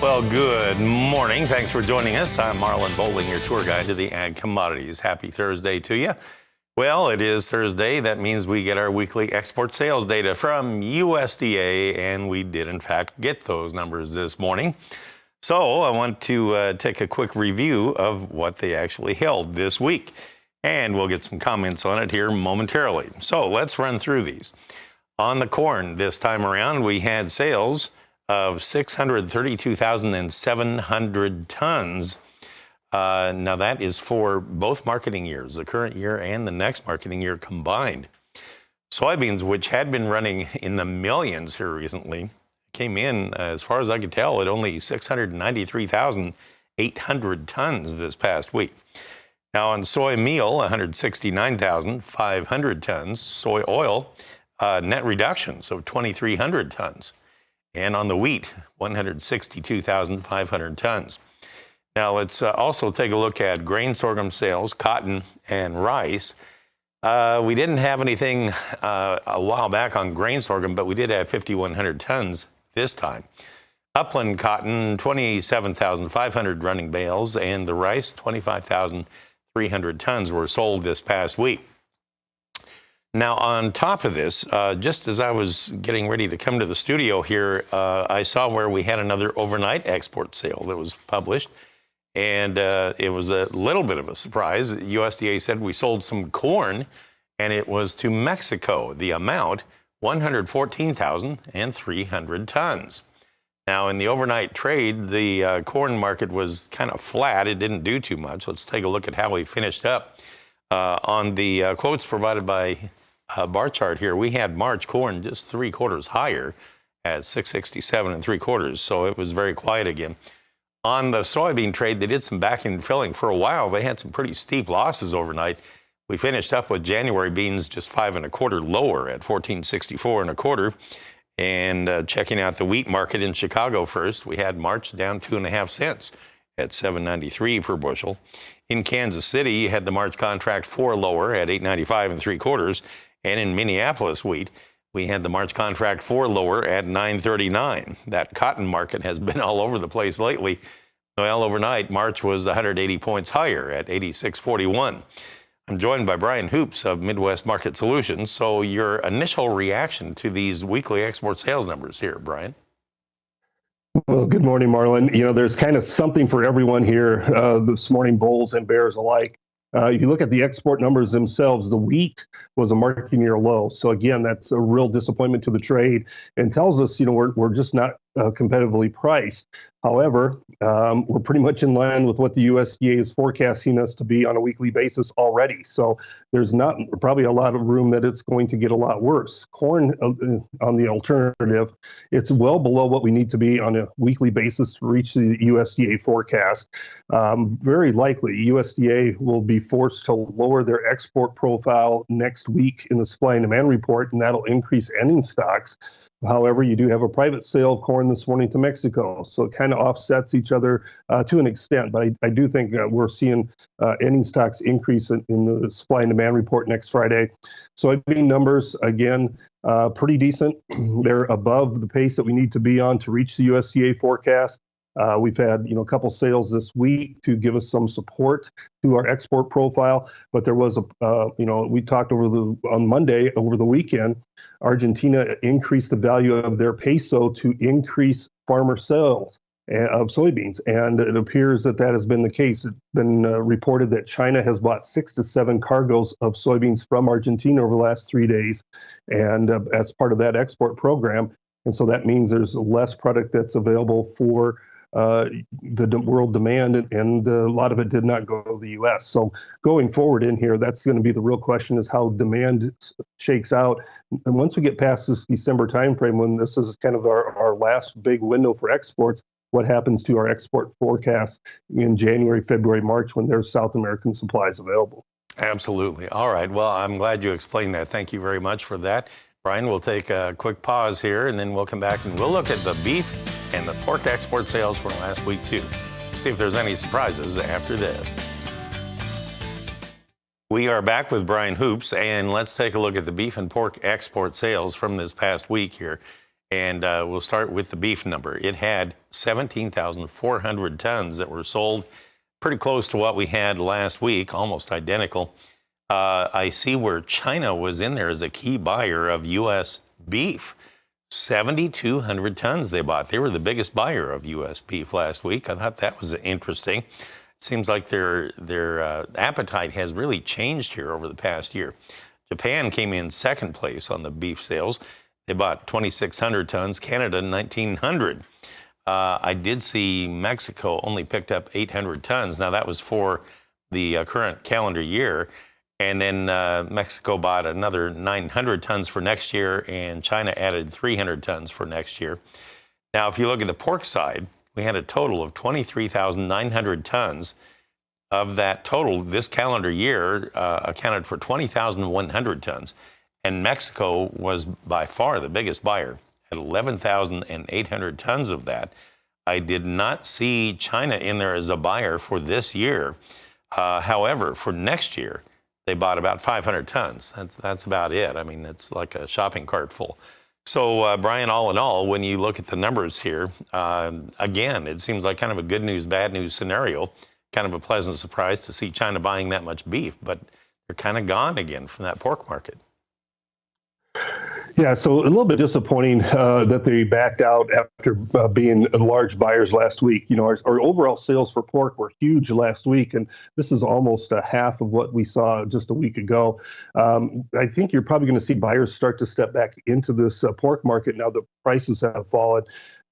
Well, good morning. Thanks for joining us. I'm Marlon Bowling, your tour guide to the ag commodities. Happy Thursday to you. Well, it is Thursday. That means we get our weekly export sales data from USDA, and we did, in fact, get those numbers this morning. So I want to take a quick review of what they actually held this week, and we'll get some comments on it here momentarily. So let's run through these. On the corn this time around, we had sales of 632,700 tons. Now that is for both marketing years, the current year and the next marketing year combined. Soybeans, which had been running in the millions here recently, came in, as far as I could tell, at only 693,800 tons this past week. Now on soy meal, 169,500 tons. Soy oil, net reductions of 2,300 tons. And on the wheat, 162,500 tons. Now let's also take a look at grain sorghum sales, cotton, and rice. We didn't have anything a while back on grain sorghum, but we did have 5,100 tons this time. Upland cotton, 27,500 running bales, and the rice, 25,300 tons were sold this past week. Now, on top of this, just as I was getting ready to come to the studio here, I saw where we had another overnight export sale that was published, and it was a little bit of a surprise. USDA said we sold some corn, and it was to Mexico. The amount, 114,300 tons. Now, in the overnight trade, the corn market was kind of flat. It didn't do too much. Let's take a look at how we finished up. On the quotes provided by bar chart here, we had March corn just 3/4 higher at 667 3/4, so it was very quiet again. On the soybean trade, they did some back-end filling for a while. They had some pretty steep losses overnight. We finished up with January beans just 5 1/4 lower at 1464 1/4. And checking out the wheat market in Chicago first, we had March down 2.5 cents at 793 per bushel. In Kansas City, you had the March contract 4 lower at 895 3/4. And in Minneapolis wheat, we had the March contract 4 lower at 939. That cotton market has been all over the place lately. Well, overnight, March was 180 points higher at 86.41. I'm joined by Brian Hoops of Midwest Market Solutions. So your initial reaction to these weekly export sales numbers here, Brian? Well, good morning, Marlon. You know, there's kind of something for everyone here this morning, bulls and bears alike. If you look at the export numbers themselves, the wheat was a marketing year low. So again, that's a real disappointment to the trade and tells us, you know, we're just not competitively priced. However, we're pretty much in line with what the USDA is forecasting us to be on a weekly basis already. So there's not probably a lot of room that it's going to get a lot worse. Corn, on the alternative, it's well below what we need to be on a weekly basis to reach the USDA forecast. Very likely, USDA will be forced to lower their export profile next week in the supply and demand report, and that'll increase ending stocks. However, you do have a private sale of corn this morning to Mexico, so it kind of offsets each other to an extent. But I do think we're seeing ending stocks increase in the supply and demand report next Friday. Soybean numbers, again, pretty decent. They're above the pace that we need to be on to reach the USDA forecast. We've had, a couple sales this week to give us some support to our export profile, but there was we talked on Monday over the weekend, Argentina increased the value of their peso to increase farmer sales of soybeans, and it appears that has been the case. It's been reported that China has bought 6 to 7 cargoes of soybeans from Argentina over the last 3 days, and as part of that export program, and so that means there's less product that's available for the world demand, and a lot of it did not go to the U.S. So going forward in here, that's going to be the real question, is how demand shakes out. And once we get past this December timeframe, when this is kind of our last big window for exports, what happens to our export forecast in January, February, March, when there's South American supplies available? Absolutely. All right. Well, I'm glad you explained that. Thank you very much for that. Brian, we'll take a quick pause here, and then we'll come back and we'll look at the beef and the pork export sales from last week, too. See if there's any surprises after this. We are back with Brian Hoops, and let's take a look at the beef and pork export sales from this past week here. And we'll start with the beef number. It had 17,400 tons that were sold, pretty close to what we had last week, almost identical. I see where China was in there as a key buyer of U.S. beef. 7,200 tons they bought. They were the biggest buyer of U.S. beef last week. I thought that was interesting. It seems like their appetite has really changed here over the past year. Japan came in second place on the beef sales. They bought 2,600 tons, Canada 1,900. I did see Mexico only picked up 800 tons. Now that was for the current calendar year. And then Mexico bought another 900 tons for next year, and China added 300 tons for next year. Now, if you look at the pork side, we had a total of 23,900 tons. Of that total, this calendar year accounted for 20,100 tons. And Mexico was by far the biggest buyer at 11,800 tons of that. I did not see China in there as a buyer for this year. However, for next year, they bought about 500 tons. That's about it. I mean, it's like a shopping cart full. So, Brian, all in all, when you look at the numbers here, again, it seems like kind of a good news, bad news scenario. Kind of a pleasant surprise to see China buying that much beef, but they're kind of gone again from that pork market. Yeah, so a little bit disappointing that they backed out after being large buyers last week. You know, our overall sales for pork were huge last week, and this is almost a half of what we saw just a week ago. I think you're probably going to see buyers start to step back into this pork market now that prices have fallen.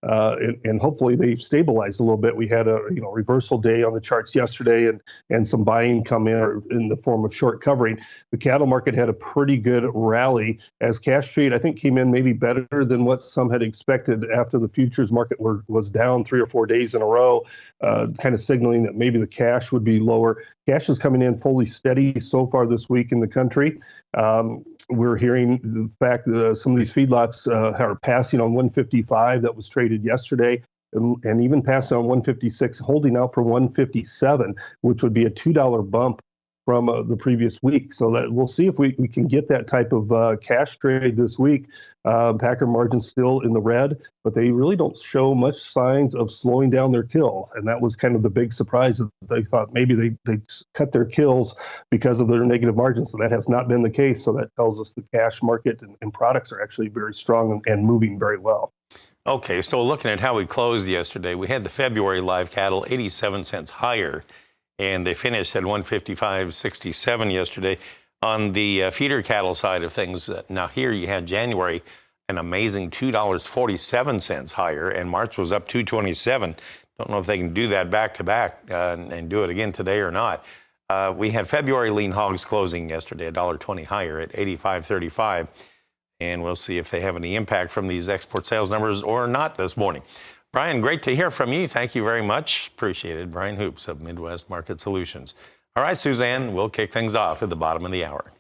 And hopefully they've stabilized a little bit. We had a reversal day on the charts yesterday, and some buying come in the form of short covering. The cattle market had a pretty good rally as cash trade, I think, came in maybe better than what some had expected after the futures market was down 3 or 4 days in a row, kind of signaling that maybe the cash would be lower. Cash is coming in fully steady so far this week in the country. We're hearing the fact that some of these feedlots are passing on 155 that was traded yesterday, and even passing on 156, holding out for 157, which would be a $2 bump from the previous week. So that we'll see if we can get that type of cash trade this week. Packer margins still in the red, but they really don't show much signs of slowing down their kill. And that was kind of the big surprise. They thought maybe they cut their kills because of their negative margins. So that has not been the case. So that tells us the cash market and products are actually very strong and moving very well. Okay, so looking at how we closed yesterday, we had the February live cattle 87 cents higher, and they finished at 155.67 yesterday. On the feeder cattle side of things, now here you had January an amazing $2.47 higher, and March was up 227. Don't know if they can do that back to back and do it again today or not. We had February lean hogs closing yesterday, $1.20 higher at 85.35, and we'll see if they have any impact from these export sales numbers or not this morning. Brian, great to hear from you. Thank you very much. Appreciate it. Brian Hoops of Midwest Market Solutions. All right, Suzanne, we'll kick things off at the bottom of the hour.